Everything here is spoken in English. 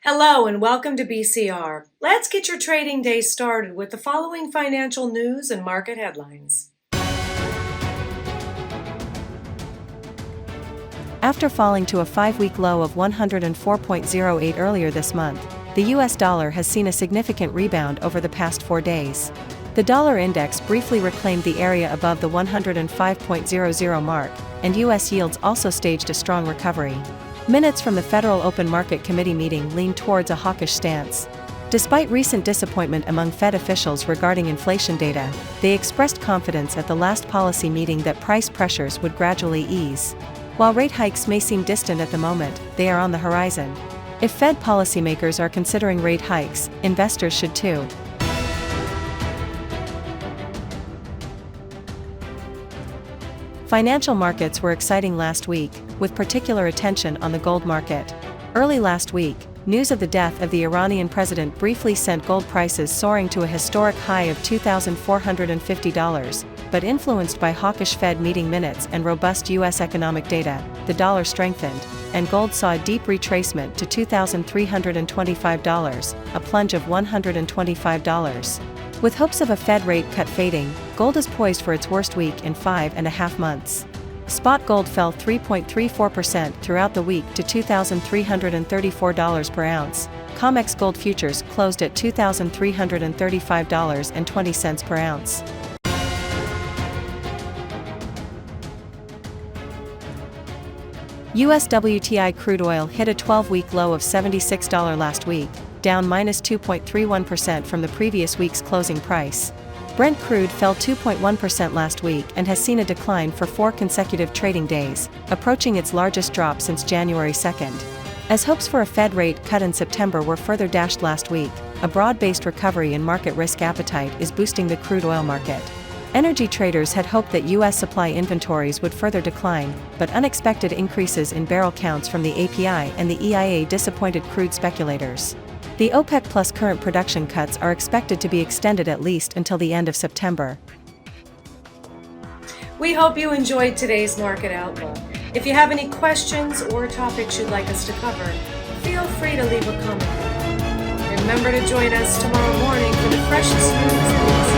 Hello and welcome to BCR. Let's get your trading day started with the following financial news and market headlines. After falling to a 5-week low of 104.08 earlier this month, the US dollar has seen a significant rebound over the past 4 days. The dollar index briefly reclaimed the area above the 105.00 mark, and US yields also staged a strong recovery. Minutes from the Federal Open Market Committee meeting leaned towards a hawkish stance. Despite recent disappointment among Fed officials regarding inflation data, they expressed confidence at the last policy meeting that price pressures would gradually ease. While rate hikes may seem distant at the moment, they are on the horizon. If Fed policymakers are considering rate hikes, investors should too. Financial markets were exciting last week, with particular attention on the gold market. Early last week, news of the death of the Iranian president briefly sent gold prices soaring to a historic high of $2,450, but influenced by hawkish Fed meeting minutes and robust U.S. economic data, the dollar strengthened, and gold saw a deep retracement to $2,325, a plunge of $125. With hopes of a Fed rate cut fading, gold is poised for its worst week in 5.5 months. Spot gold fell 3.34% throughout the week to $2,334 per ounce. COMEX gold futures closed at $2,335.20 per ounce. US WTI crude oil hit a 12-week low of $76 last week, down -2.31% from the previous week's closing price. Brent crude fell 2.1% last week and has seen a decline for 4 consecutive trading days, approaching its largest drop since January 2nd. As hopes for a Fed rate cut in September were further dashed last week, a broad-based recovery in market risk appetite is boosting the crude oil market. Energy traders had hoped that U.S. supply inventories would further decline, but unexpected increases in barrel counts from the API and the EIA disappointed crude speculators. The OPEC Plus current production cuts are expected to be extended at least until the end of September. We hope you enjoyed today's market outlook. If you have any questions or topics you'd like us to cover, feel free to leave a comment. Remember to join us tomorrow morning for the freshest news.